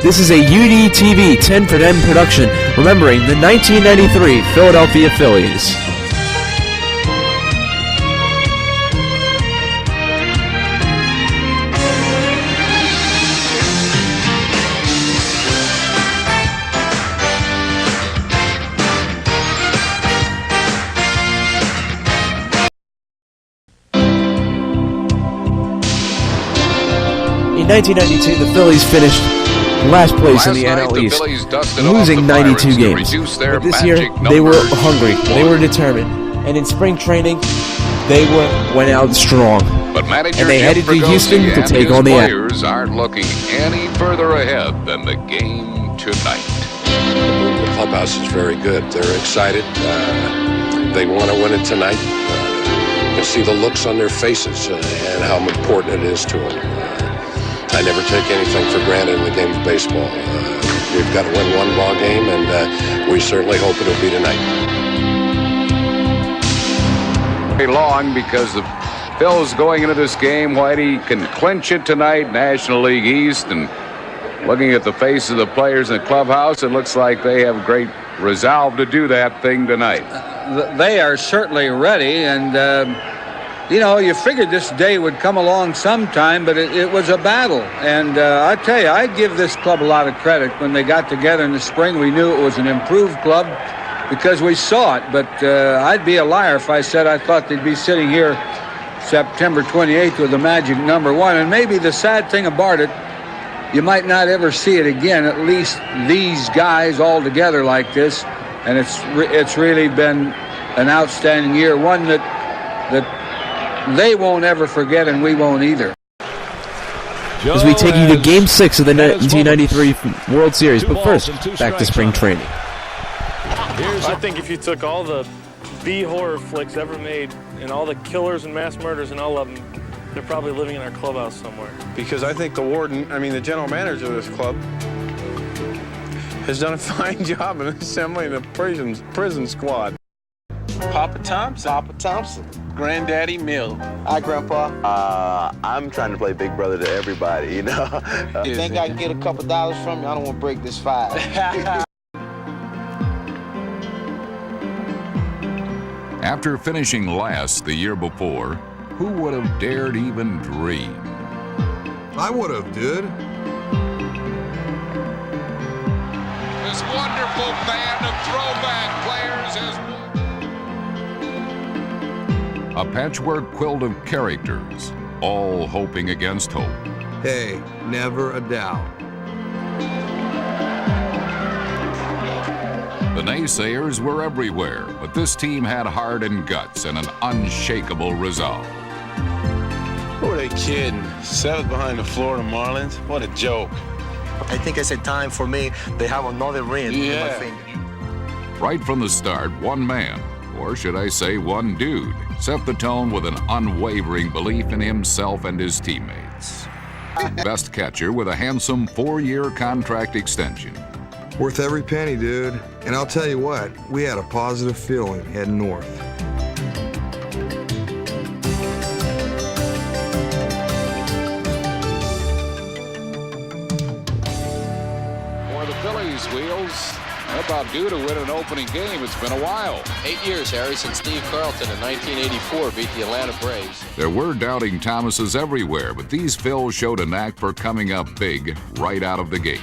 This is a UDTV 10 for 10 production, remembering the 1993 Philadelphia Phillies. In 1992, the Phillies finished last place in the NL East, losing 92 games. But this year, they were hungry, they were determined, and in spring training, they went out strong. But manager and they headed to Houston to take on the players aren't looking any further ahead than the game tonight. The clubhouse is very good. They're excited. They want to win it tonight. You can see the looks on their faces and how important it is to them. I never take anything for granted in the game of baseball. We've got to win one ball game, and we certainly hope it'll be tonight. Very long because the Phils going into this game, Whitey can clinch it tonight, National League East, and looking at the face of the players in the clubhouse, it looks like they have great resolve to do that thing tonight. They are certainly ready, and you know, you figured this day would come along sometime, but it was a battle. And I tell you, I give this club a lot of credit. When they got together in the spring, we knew it was an improved club because we saw it. But I'd be a liar if I said I thought they'd be sitting here September 28th with the magic number 1. And maybe the sad thing about it, you might not ever see it again, at least these guys all together like this. And it's really been an outstanding year, one that they won't ever forget, and we won't either. As we take you to Game 6 of the 1993 World Series, but first, back to spring training. I think if you took all the B-horror flicks ever made and all the killers and mass murders and all of them, they're probably living in our clubhouse somewhere. Because I think the general manager of this club has done a fine job in assembling a prison squad. Papa Thompson. Granddaddy Mill. Hi, Grandpa. I'm trying to play big brother to everybody, you know. You think I can get a couple dollars from you? I don't want to break this fight. After finishing last the year before, who would have dared even dream? I would have, dude. This wonderful band of throwback players has a patchwork quilt of characters, all hoping against hope. Hey, never a doubt. The naysayers were everywhere, but this team had heart and guts and an unshakable resolve. Who are they kidding? 7th behind the Florida Marlins? What a joke. I think it's a time for me. They have another ring in my finger. Right from the start, one man, or should I say one dude, set the tone with an unwavering belief in himself and his teammates. Best catcher with a handsome 4-year contract extension. Worth every penny, dude. And I'll tell you what, we had a positive feeling heading north. For the Phillies, Wheels, they're about due to win an opening game. It's been a while. 8 years, Harry, since Steve Carlton in 1984 beat the Atlanta Braves. There were doubting Thomases everywhere, but these Phils showed a knack for coming up big right out of the gate.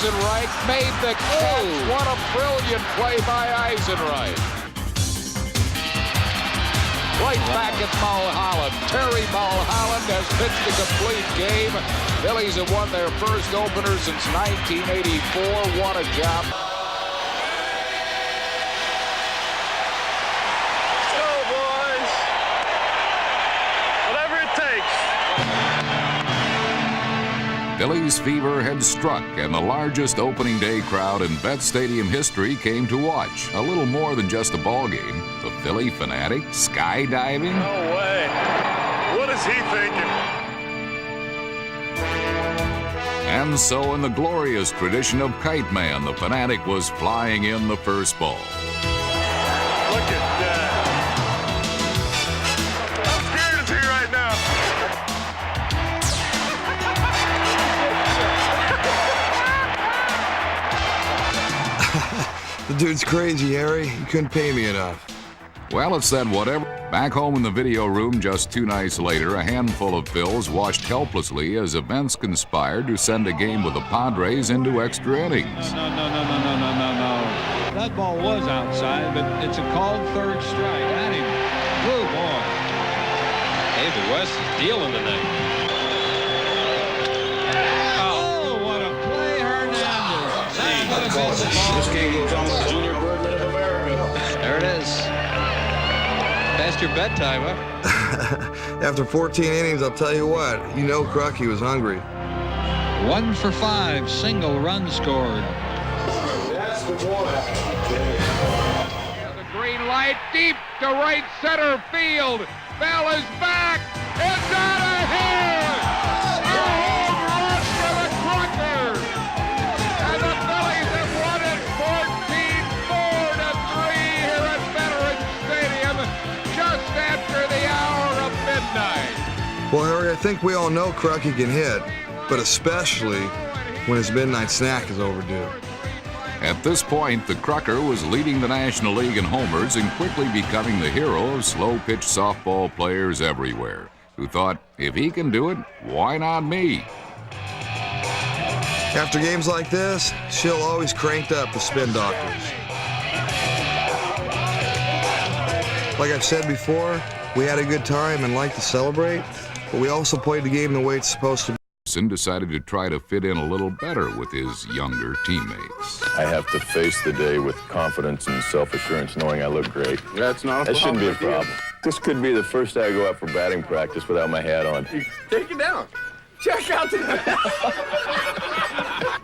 Eisenreich made the catch. What a brilliant play by Eisenreich. Right back at Mulholland. Terry Mulholland has pitched a complete game. Phillies have won their first opener since 1984. What a job. Let's go, boys. Whatever it takes. Phillies fever had struck, and the largest opening day crowd in Vet Stadium history came to watch. A little more than just a ball game. The Philly fanatic skydiving. No way. What is he thinking? And so, in the glorious tradition of Kite Man, the fanatic was flying in the first ball. Look at that. How scared is he right now? The dude's crazy, Harry. You couldn't pay me enough. Well, it said whatever. Back home in the video room just 2 nights later, a handful of Phils watched helplessly as events conspired to send a game with the Padres into extra innings. No. That ball was outside, but it's a called third strike. At him. Blue boy. David West is dealing tonight. Oh, what a play, Hernandez. This game goes on with Junior Birdland of America. There it is. Past your bedtime, huh? After 14 innings, I'll tell you what, you know Crucky was hungry. 1 for 5, single run scored. That's what you want. The green light deep to right center field. Bell is back. It's out of here. A home run for the Cruckers. And the Phillies have won it 14-4-3 here at Veterans Stadium just after the hour of midnight. Well, Harry, I think we all know Crucky can hit, but especially when his midnight snack is overdue. At this point, the Crucker was leading the National League in homers and quickly becoming the hero of slow-pitch softball players everywhere, who thought, if he can do it, why not me? After games like this, Schill always cranked up the spin doctors. Like I've said before, we had a good time and liked to celebrate, but we also played the game the way it's supposed to be. Decided to try to fit in a little better with his younger teammates. I have to face the day with confidence and self-assurance, knowing I look great. That's not a That shouldn't be a problem. This could be the first day I go out for batting practice without my hat on. Take it down. Check out the...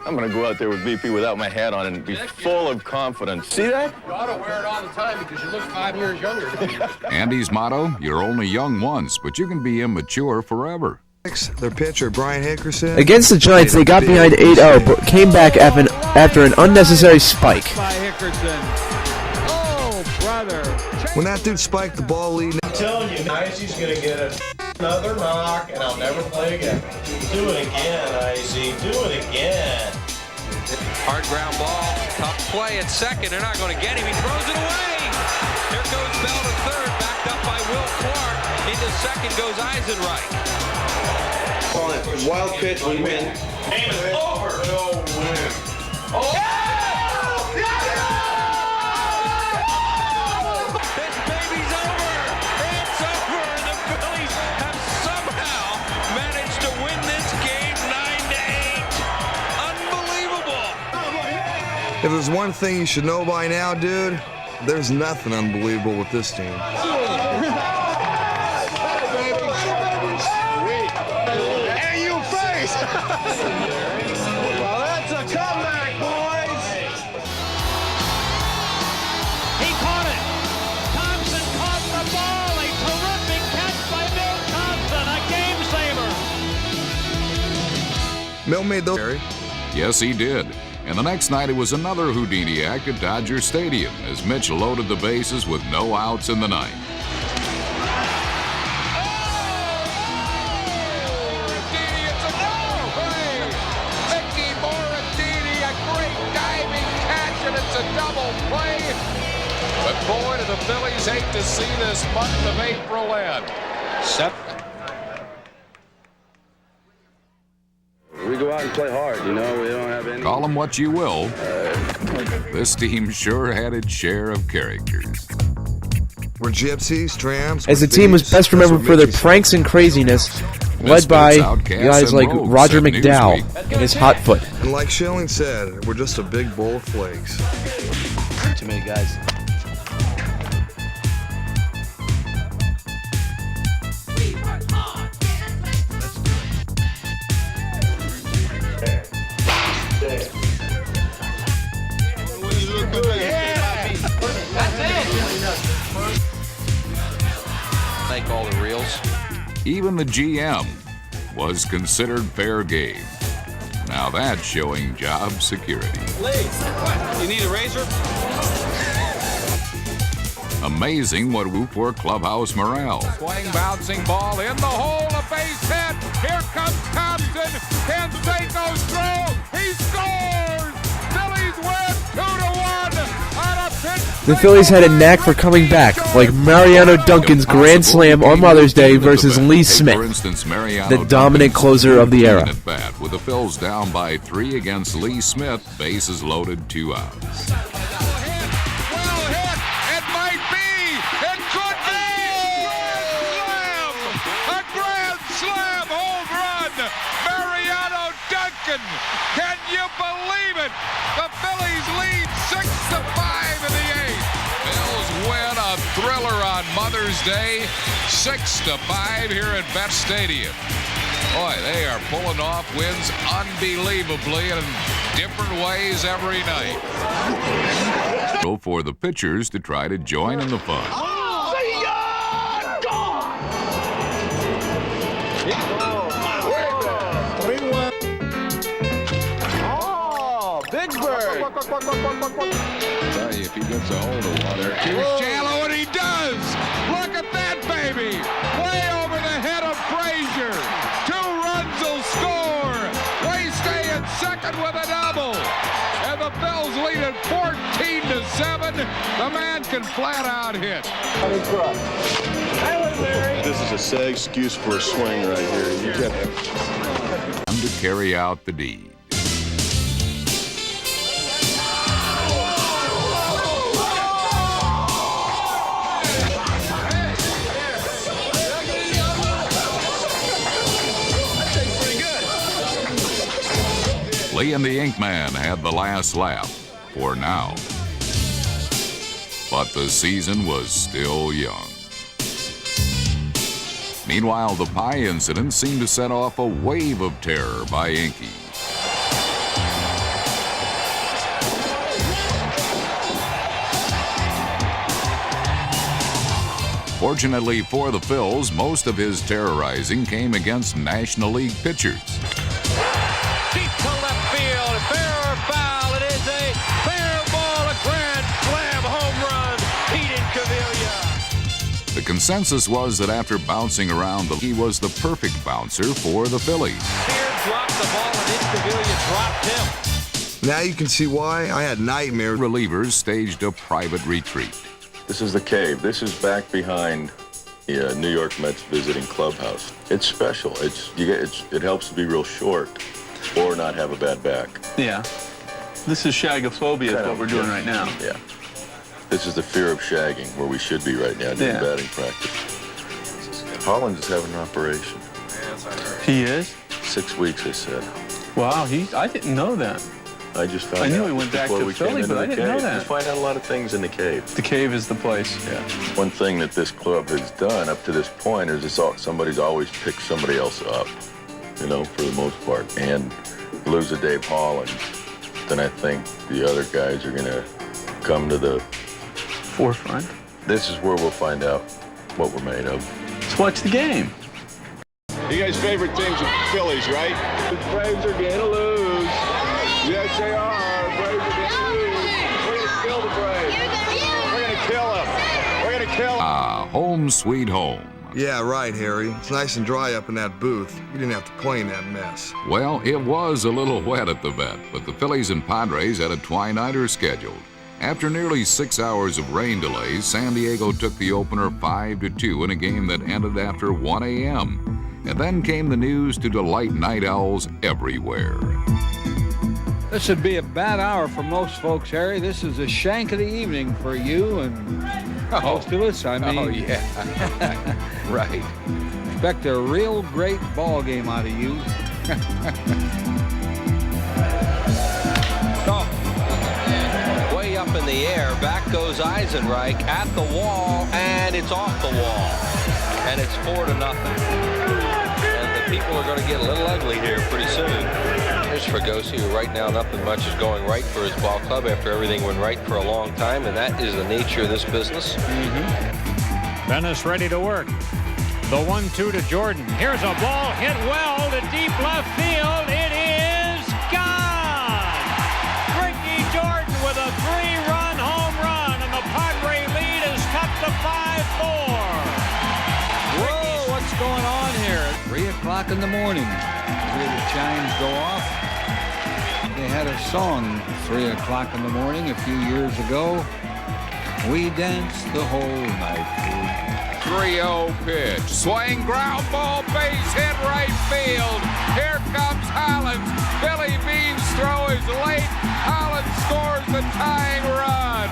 I'm going to go out there with BP without my hat on and be full of confidence. See that? You ought to wear it all the time because you look 5 years younger. Andy's motto, you're only young once, but you can be immature forever. Their pitcher, Brian Hickerson. Against the Giants, they got behind 8-0, but came back after an unnecessary spike. By Hickerson. Oh, brother. When that dude spiked the ball leading... I'm telling you, Nicey's going to get another knock, and I'll never play again. Do it again, Nicey. Do it again. Hard ground ball. Tough play at second. They're not going to get him. He throws it away. Here goes Bell to third. Backed up by Will Clark. Into second goes Eisenreich. Wild pitch, we win. Game is over. No win. Oh! This baby's over. It's over. The Phillies have somehow managed to win this game 9-8. Unbelievable. If there's one thing you should know by now, dude, there's nothing unbelievable with this team. Well, that's a comeback, boys. He caught it. Thompson caught the ball. A terrific catch by Bill Thompson, a game saver. Mill made those... Yes, he did. And the next night, it was another Houdini act at Dodger Stadium as Mitch loaded the bases with no outs in the ninth. But boy, do the Phillies hate to see this month of April end. We go out and play hard, you know. We don't have any... Call them what you will. This team sure had its share of characters. We're gypsies, trams... As the team was best remembered for their pranks and craziness, led by guys like Roger McDowell and his hot foot. And like Schilling said, we're just a big bowl of flakes. Too many guys. Thank all the reels. Even the GM was considered fair game. Now that's showing job security. You need a razor? Amazing what whoop for clubhouse morale. Swing, bouncing ball in the hole, a base hit. Here comes Thompson. Canseco's throw. He scores. Phillies win 2-1. A The Phillies had a knack for coming back, like Mariano Duncan's grand slam on Mother's Day versus Lee Smith, the dominant closer of the era. With the Phils down by 3 against Lee Smith, bases loaded, 2 outs. Can you believe it? The Phillies lead 6-5 in the 8th. Phils win a thriller on Mother's Day, 6-5 here at Vet Stadium. Boy, they are pulling off wins unbelievably in different ways every night. Go for the pitchers to try to join in the fun. Big Bird. Tell you, if he gets a hold of one, they're too shallow, and he does. Look at that, baby. Way over the head of Frazier. 2 runs will score. Way stay in second with a double. And the Phils lead at 14-7. The man can flat out hit. This is a sad excuse for a swing right here. You get it. Time to carry out the deed. Lee and the Inkman had the last laugh for now. But the season was still young. Meanwhile, the pie incident seemed to set off a wave of terror by Inky. Fortunately for the Phils, most of his terrorizing came against National League pitchers. Deep to left field, fair or foul, it is a fair ball, a grand slam home run, Pete Incaviglia. The consensus was that after bouncing around, he was the perfect bouncer for the Phillies. Here dropped the ball and Incaviglia dropped him. Now you can see why I had nightmares. Relievers staged a private retreat. This is the cave. This is back behind the New York Mets visiting clubhouse. It's special. It helps to be real short or not have a bad back. Yeah. This is shagophobia, is what we're doing right now. Yeah. This is the fear of shagging, where we should be right now doing batting practice. Hollins is having an operation. He is? 6 weeks, they said. Wow, I didn't know that. I just found out. I knew he went back to Philly, but I didn't know that. You find out a lot of things in the cave. The cave is the place. Yeah. One thing that this club has done up to this point is somebody's always picked somebody else up, for the most part. And lose a Dave Hollins, then I think the other guys are going to come to the forefront. This is where we'll find out what we're made of. Let's watch the game. You guys' favorite things are Phillies, right? The Braves are going to lose. Yes, they are. Braves are going to lose. We're going to kill the Braves. We're going to kill them. We're going to kill them. Ah, home sweet home. Yeah, right, Harry. It's nice and dry up in that booth. You didn't have to clean that mess. Well, it was a little wet at the Vet, but the Phillies and Padres had a twilighter scheduled. After nearly 6 hours of rain delays, San Diego took the opener 5-2 in a game that ended after 1 a.m. And then came the news to delight night owls everywhere. This would be a bad hour for most folks, Harry. This is a shank of the evening for you and most of us. I mean, Oh, yeah. Right. Expect a real great ball game out of you. Way up in the air, back goes Eisenreich at the wall, and it's off the wall. And it's 4-0. And the people are going to get a little ugly here pretty soon. Here's Fregosi, who right now nothing much is going right for his ball club after everything went right for a long time, and that is the nature of this business. Venice ready to work. The 1-2 to Jordan. Here's a ball hit well to deep left field. It is gone! Ricky Jordan with a 3-run home run, and the Padre lead is cut to 5-4. Whoa, what's going on here? 3 o'clock in the morning. Hear the chimes go off. They had a song 3 o'clock in the morning a few years ago. We danced the whole night through. 3-0 pitch. Swing, ground ball, base hit right field. Here comes Hollins. Billy Bean's throw is late. Hollins scores the tying run.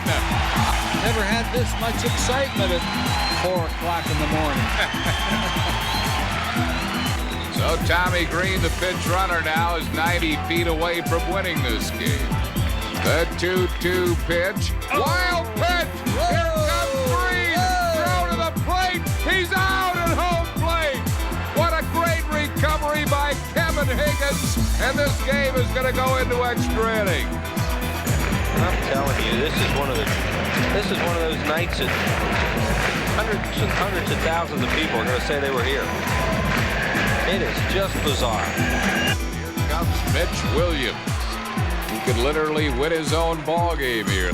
Never had this much excitement at 4 o'clock in the morning. So Tommy Green, the pitch runner now, is 90 feet away from winning this game. The 2-2 pitch. Wild pitch. Here comes Green. Throw to the plate. He's out at home plate. What a great recovery by Kevin Higgins. And this game is going to go into extra innings. I'm telling you, this is one of those nights that hundreds of thousands of people are going to say they were here. It is just bizarre. Here comes Mitch Williams. He could literally win his own ball game here.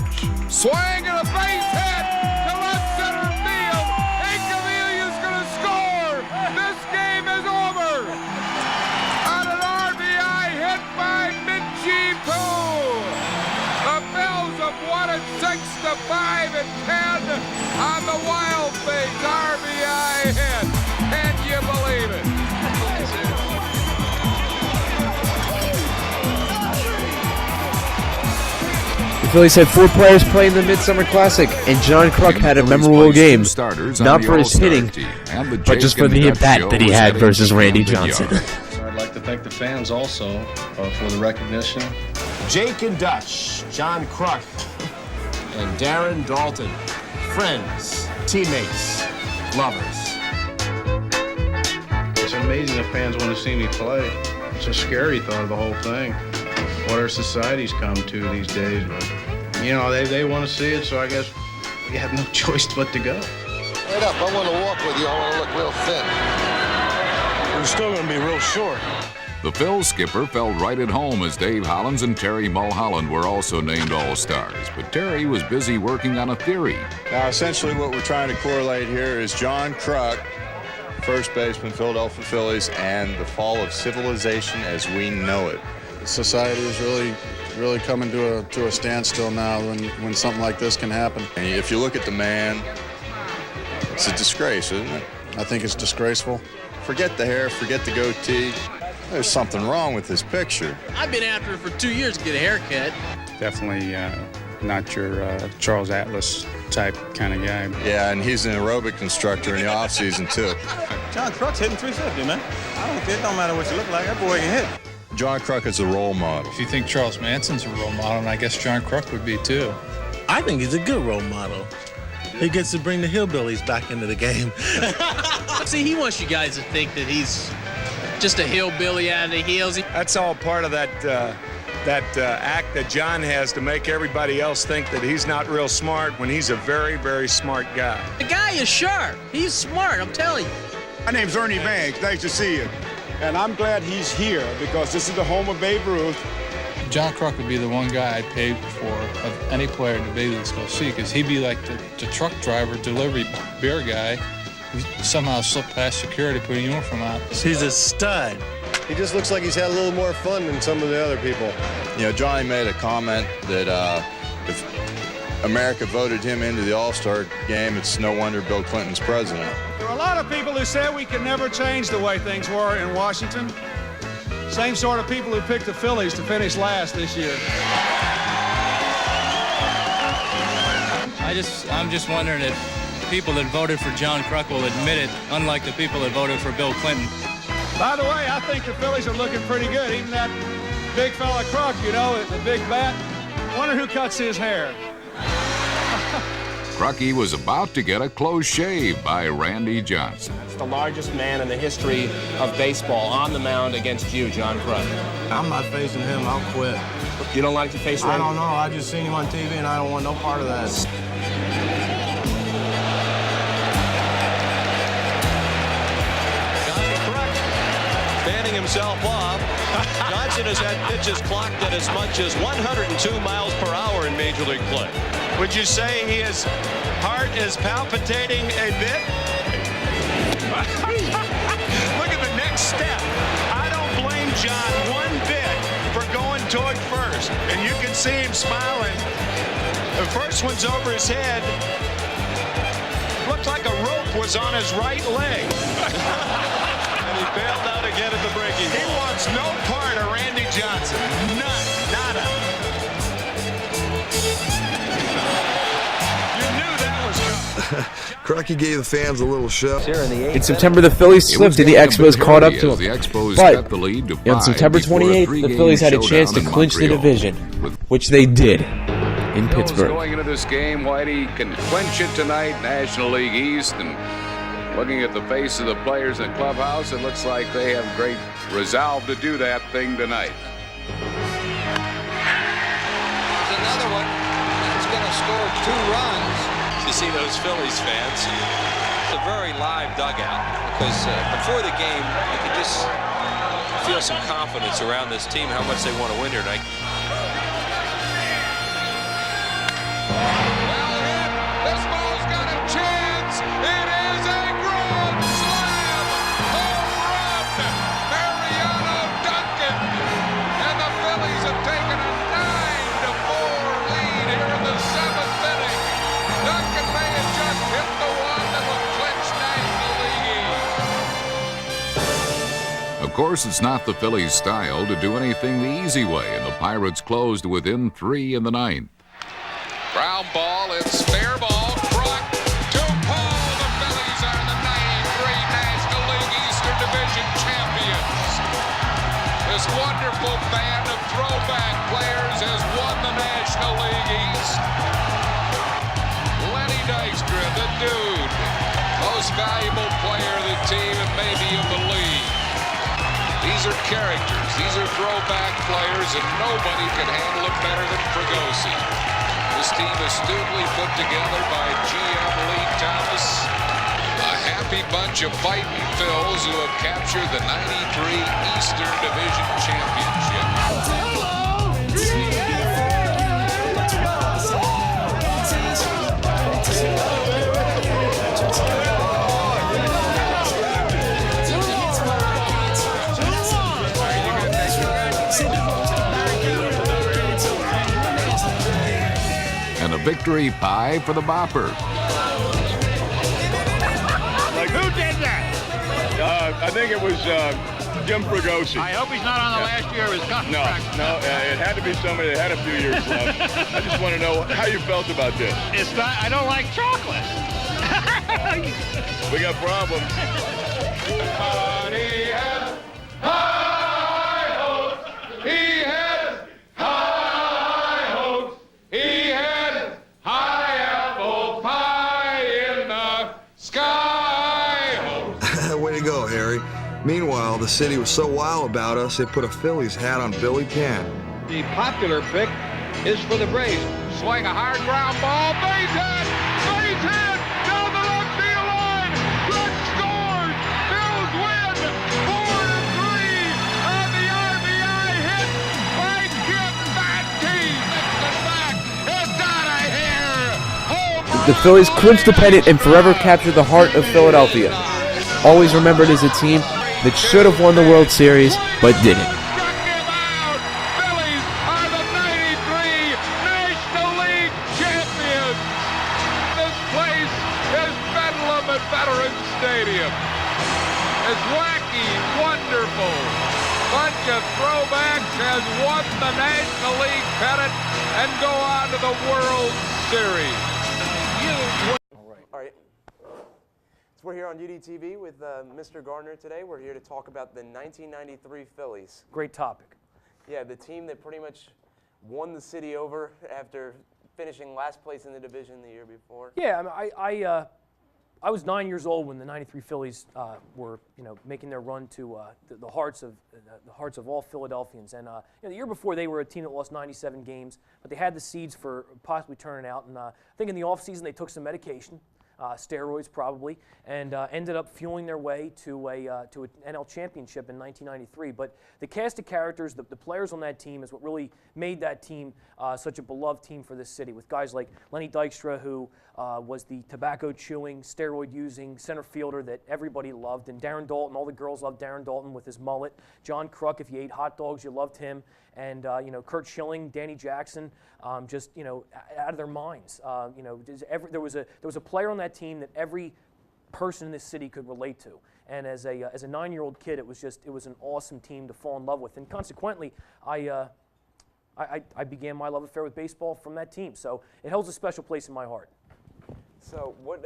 Swing and a base hit to left center field. Hank Avilia's going to score. This game is over. On an RBI hit by Minchie Poo. The Bills have won it 6-5 and 10 on the Wild Things RBI hit. Can you believe it? The Phillies had 4 players playing the Midsummer Classic, and John Kruk had a memorable game, not for his hitting, but just for the at-bat that he had versus Randy Johnson. So I'd like to thank the fans also for the recognition. Jake and Dutch, John Kruk, and Darren Dalton. Friends, teammates, lovers. It's amazing the fans want to see me play. It's a scary thought of the whole thing. What our society's come to these days, but you know, they want to see it, so I guess we have no choice but to go. Right up, I want to walk with you, I want to look real thin. We're still going to be real short. The Phil skipper felt right at home as Dave Hollins and Terry Mulholland were also named All-Stars, but Terry was busy working on a theory. Now, essentially what we're trying to correlate here is John Kruk, first baseman, Philadelphia Phillies, and the fall of civilization as we know it. Society is really coming to a standstill now when something like this can happen. And if you look at the man, it's a disgrace, isn't it? I think it's disgraceful. Forget the hair, forget the goatee. There's something wrong with this picture. I've been after it for 2 years to get a haircut. Definitely not your Charles Atlas type kind of guy. Yeah, and he's an aerobic instructor in the offseason, too. John Kruk's hitting 350, man. It don't matter what you look like, that boy can hit. John Kruk is a role model. If you think Charles Manson's a role model, and I guess John Kruk would be too. I think he's a good role model. He gets to bring the hillbillies back into the game. See, he wants you guys to think that he's just a hillbilly out of the hills. That's all part of that act that John has to make everybody else think that he's not real smart when he's a very, very smart guy. The guy is sharp. He's smart, I'm telling you. My name's Ernie Banks. Nice to see you. And I'm glad he's here because this is the home of Babe Ruth. John Kruk would be the one guy I'd pay for of any player in the big leagues to go see, because he'd be like the truck driver, delivery beer guy who somehow slipped past security, put a uniform on. He's a stud. He just looks like he's had a little more fun than some of the other people. You know, Johnny made a comment that if America voted him into the All-Star game, it's no wonder Bill Clinton's president. There are a lot of people who said we could never change the way things were in Washington. Same sort of people who picked the Phillies to finish last this year. I'm just wondering if people that voted for John Kruk will admit it, unlike the people that voted for Bill Clinton. By the way, I think the Phillies are looking pretty good. Even that big fella Kruk, you know, the big bat. Wonder who cuts his hair. Krucky was about to get a close shave by Randy Johnson. That's the largest man in the history of baseball on the mound against you, John Kruk. I'm not facing him, I'll quit. You don't like to face Randy? I don't know, I just seen him on TV and I don't want no part of that. Johnny Kruk fanning himself off. Johnson has had pitches clocked at as much as 102 miles per hour in Major League play. Would you say his heart is palpitating a bit? Look at the next step. I don't blame John one bit for going toward first. And you can see him smiling. The first one's over his head. Looked like a rope was on his right leg. And he bailed out again at the breaking ball. He wants no part of Randy Johnson. None. Nada. You knew that was coming. Crocky gave the fans a little show. In September, the Phillies slipped and the Expos caught up to them. But on September 28th, the Phillies had a chance to clinch the division, which they did in Pittsburgh. Going into this game, Whitey can clinch it tonight, National League East, and looking at the face of the players in the clubhouse, it looks like they have great resolve to do that thing tonight. There's another one that's going to score 2 runs. You see those Phillies fans. It's a very live dugout because before the game, you could just feel some confidence around this team, how much they want to win here tonight. This ball's got a chance. It is a grand slam. Home run. Mariano Duncan. And the Phillies have taken a 9-4 lead here in the 7th inning. Duncan may have just hit the one that will clinch National League East. Of course, it's not the Phillies' style to do anything the easy way, and the Pirates closed within 3 in the 9th. Ground ball, it's fair ball. Kruk to Paul. The Phillies are the 93 National League Eastern Division champions. This wonderful band of throwback players has won the National League East. Lenny Dykstra, the dude, most valuable player of the team and maybe of the league. These are characters. These are throwback players, and nobody can handle it better than Fregosi. This team astutely put together by GM Lee Thomas. A happy bunch of fighting Phils who have captured the 93 Eastern Division Championship. And a victory pie for the Bopper. Like, who did that? I think it was Jim Fregosi. I hope he's not on the last year of his contract. No, it had to be somebody that had a few years left. I just want to know how you felt about this. It's not. I don't like chocolate. We got problems. He had high hopes. He had high hopes. He had high apple pie in the sky hopes. Way to go, Harry. Meanwhile, the city was so wild about us, they put a Phillies hat on Billy Cann. The popular pick is for the Braves. Swing a hard ground ball. Base hit. Base hit. Down the left field line. Brett scores. Bills win. 4-3 on the RBI hit by Kim Batke. Nixon back. It's out of here. Home The Phillies clinched the pennant and forever captured the heart of Philadelphia. Always remembered as a team that should have won the World Series, but didn't. Phillies are the 93 National League champions. This place is Bedlam at Veterans Stadium. It's wacky, wonderful. Bunch of throwbacks has won the National League pennant and go on to the World Series. All right. So we're here on UDTV with Mr. Gardner today. We're here to talk about the 1993 Phillies. Great topic. Yeah, the team that pretty much won the city over after finishing last place in the division the year before. Yeah, I was 9 years old when the '93 Phillies were, making their run to the hearts of all Philadelphians. And the year before, they were a team that lost 97 games, but they had the seeds for possibly turning out. And I think in the offseason they took some medication. steroids probably, and ended up fueling their way to an NL championship in 1993. But the cast of characters, the players on that team, is what really made that team such a beloved team for this city, with guys like Lenny Dykstra, who was the tobacco-chewing, steroid-using center fielder that everybody loved, and Darren Daulton. All the girls loved Darren Daulton with his mullet. John Kruk, if you ate hot dogs, you loved him. And Curt Schilling, Danny Jackson, just out of their minds. There was a player on that team that every person in this city could relate to. And as a 9-year-old kid, it was an awesome team to fall in love with. And consequently, I began my love affair with baseball from that team. So it holds a special place in my heart. So what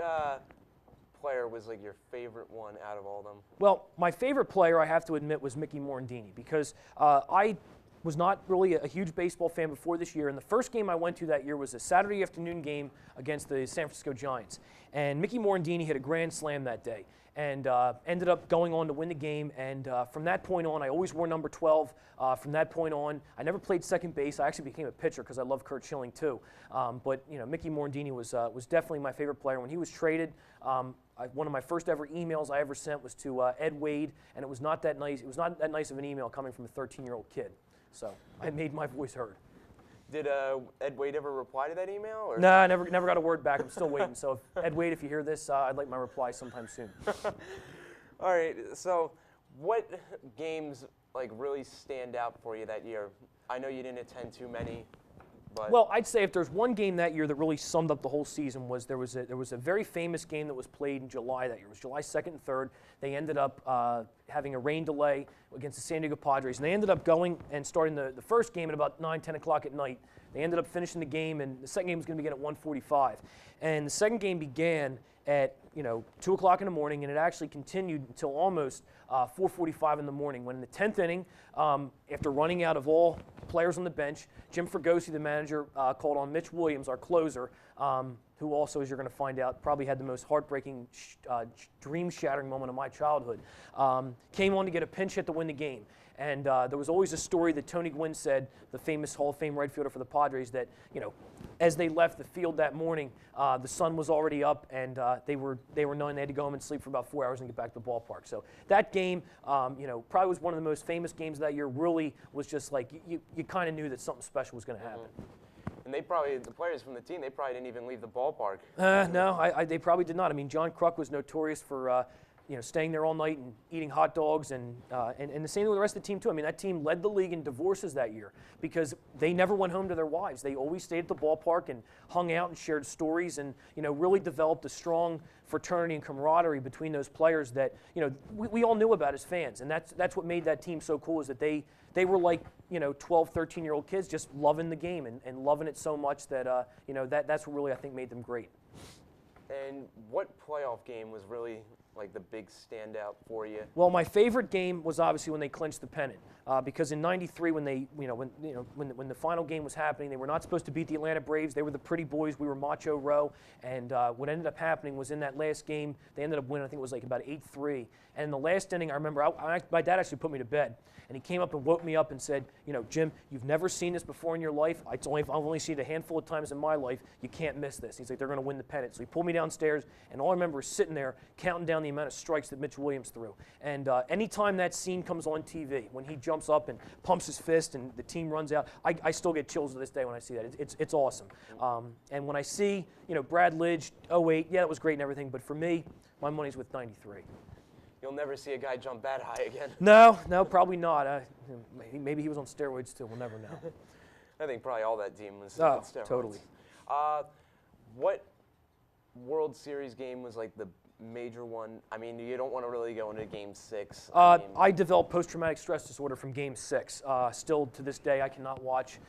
player was like your favorite one out of all of them? Well, my favorite player, I have to admit, was Mickey Morandini, because I was not really a huge baseball fan before this year, and the first game I went to that year was a Saturday afternoon game against the San Francisco Giants. And Mickey Morandini hit a grand slam that day and ended up going on to win the game. And from that point on, I always wore number 12. From that point on, I never played second base. I actually became a pitcher because I love Curt Schilling too. But Mickey Morandini was definitely my favorite player. When he was traded, one of my first ever emails I ever sent was to Ed Wade, and it was not that nice. It was not that nice of an email coming from a 13-year-old kid. So I made my voice heard. Did Ed Wade ever reply to that email? Or? No, I never got a word back. I'm still waiting. So Ed Wade, if you hear this, I'd like my reply sometime soon. All right. So what games really stand out for you that year? I know you didn't attend too many. But well, I'd say if there's one game that year that really summed up the whole season, was there was a very famous game that was played in July that year. It was July 2nd and 3rd. They ended up having a rain delay against the San Diego Padres, and they ended up going and starting the first game at about 9, 10 o'clock at night. They ended up finishing the game, and the second game was going to begin at 1:45. And the second game began at 2 o'clock in the morning, and it actually continued until almost 4:45 in the morning, when in the 10th inning, after running out of all players on the bench, Jim Fregosi, the manager, called on Mitch Williams, our closer, who also, as you're going to find out, probably had the most heartbreaking, dream-shattering moment of my childhood, came on to get a pinch hit to win the game. And there was always a story that Tony Gwynn said, the famous Hall of Fame right fielder for the Padres, that as they left the field that morning, the sun was already up, and they were knowing they had to go home and sleep for about 4 hours and get back to the ballpark. So that game, probably was one of the most famous games of that year. Really was just like you kind of knew that something special was going to happen. And the players from the team, they probably didn't even leave the ballpark. No, they probably did not. I mean, John Kruk was notorious for staying there all night and eating hot dogs, and the same with the rest of the team too. I mean, that team led the league in divorces that year because they never went home to their wives. They always stayed at the ballpark and hung out and shared stories, and really developed a strong fraternity and camaraderie between those players that we all knew about as fans. And that's what made that team so cool, is that they were like 12, 13-year-old kids just loving the game and loving it so much that that's what really I think made them great. And what playoff game was really the big standout for you? Well, my favorite game was obviously when they clinched the pennant, because in '93, when they, when the final game was happening, they were not supposed to beat the Atlanta Braves. They were the pretty boys. We were Macho Row, and what ended up happening was in that last game, they ended up winning. I think it was about 8-3. And in the last inning, I remember my dad actually put me to bed, and he came up and woke me up and said, Jim, you've never seen this before in your life. I've only seen it a handful of times in my life. You can't miss this. He's like, they're going to win the pennant. So he pulled me downstairs, and all I remember is sitting there counting down the amount of strikes that Mitch Williams threw. And anytime that scene comes on TV, when he jumps up and pumps his fist and the team runs out, I still get chills to this day when I see that. It's awesome. And when I see, Brad Lidge, 08, yeah, that was great and everything, but for me, my money's with 93. You'll never see a guy jump that high again. No, probably not. Maybe he was on steroids too. We'll never know. I think probably all that team was on steroids. Totally. What World Series game was the major one? I mean, you don't want to really go into Game 6. I developed post-traumatic stress disorder from Game 6. Still to this day, I cannot watch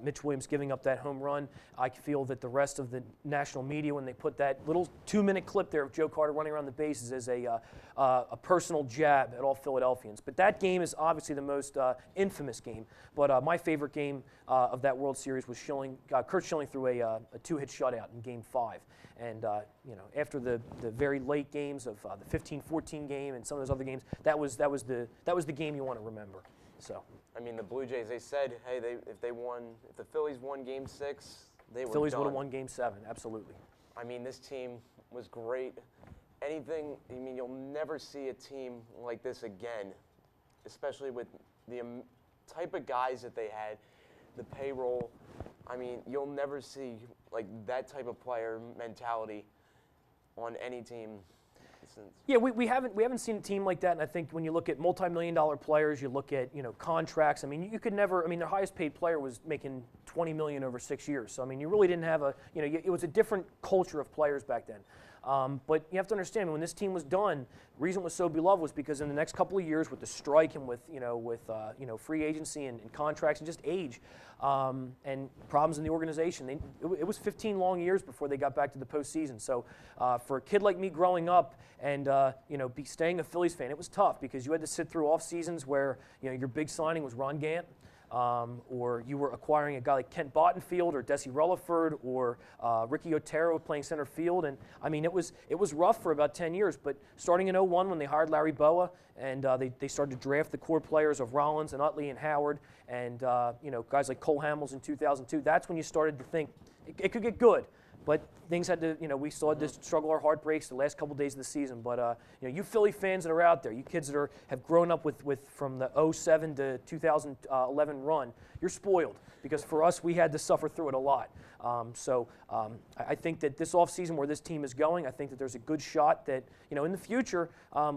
Mitch Williams giving up that home run. I feel that the rest of the national media, when they put that little 2-minute clip there of Joe Carter running around the bases, as a personal jab at all Philadelphians. But that game is obviously the most infamous game. But my favorite game of that World Series was Curt Schilling threw a 2-hit shutout in Game 5. And after the very late games of the 15-14 game and some of those other games, that was the game you want to remember. So. I mean, the Blue Jays, they said, hey, if the Phillies won Game 6, they were Phillies done. would have won Game 7, absolutely. I mean, this team, was great. Anything, I mean, you'll never see a team like this again, especially with the type of guys that they had, the payroll. I mean, you'll never see like that type of player mentality on any team. Yeah, we haven't seen a team like that, and I think when you look at multi-million-dollar players, you look at contracts. I mean, you could never. I mean, their highest-paid player was making $20 million over 6 years. So I mean, you really didn't have it was a different culture of players back then. But you have to understand, when this team was done, the reason it was so beloved was because in the next couple of years, with the strike and with free agency and contracts and just age and problems in the organization, it was 15 long years before they got back to the postseason. So for a kid like me growing up and staying a Phillies fan, it was tough because you had to sit through off seasons where your big signing was Ron Gant. Or you were acquiring a guy like Kent Bottenfield or Desi Rutherford or Ricky Otero playing center field. And I mean, it was rough for about 10 years. But starting in 2001 when they hired Larry Bowa and they started to draft the core players of Rollins and Utley and Howard and guys like Cole Hamels in 2002, that's when you started to think it could get good. But things had to, we still had to struggle our heartbreaks the last couple days of the season. But you Philly fans that are out there, you kids that have grown up with from the 2007 to 2011 run, you're spoiled because for us we had to suffer through it a lot. I think that this offseason where this team is going, I think that there's a good shot that in the future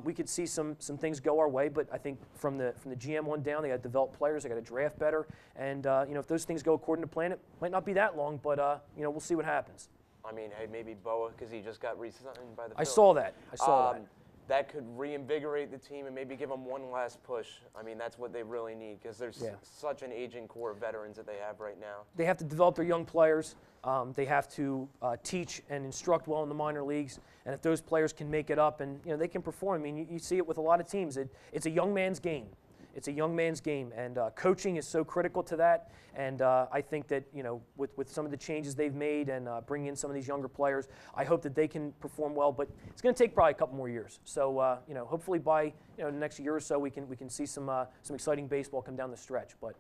we could see some things go our way. But I think from the GM on down, they got to develop players, they got to draft better, and if those things go according to plan, it might not be that long, but we'll see what happens. I mean, hey, maybe Bowa, because he just got re-signed by the Phillies. I saw that. That could reinvigorate the team and maybe give them one last push. I mean, that's what they really need because there's such an aging core of veterans that they have right now. They have to develop their young players. They have to teach and instruct well in the minor leagues. And if those players can make it up and they can perform, I mean, you see it with a lot of teams. It's a young man's game. It's a young man's game, and coaching is so critical to that. And I think that with some of the changes they've made and bringing in some of these younger players, I hope that they can perform well. But it's going to take probably a couple more years. So hopefully by the next year or so we can see some exciting baseball come down the stretch. But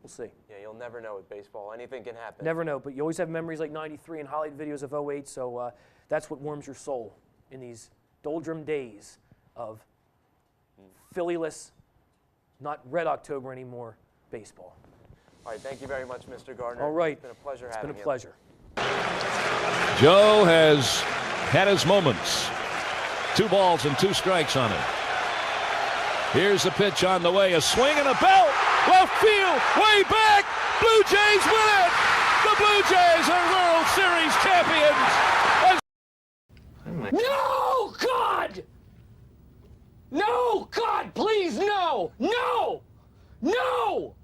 we'll see. Yeah, you'll never know with baseball. Anything can happen. Never know. But you always have memories like '93 and highlight videos of '08. So that's what warms your soul in these doldrum days of Phillyless. Not Red October anymore, baseball. All right, thank you very much, Mr. Gardner. All right. It's been a pleasure having you. It's been a pleasure. Joe has had his moments. 2 balls and 2 strikes on him. Here's the pitch on the way. A swing and a belt. Left field, way back. Blue Jays win it. The Blue Jays are World Series champions. No, God! No, God, please, no! No! No!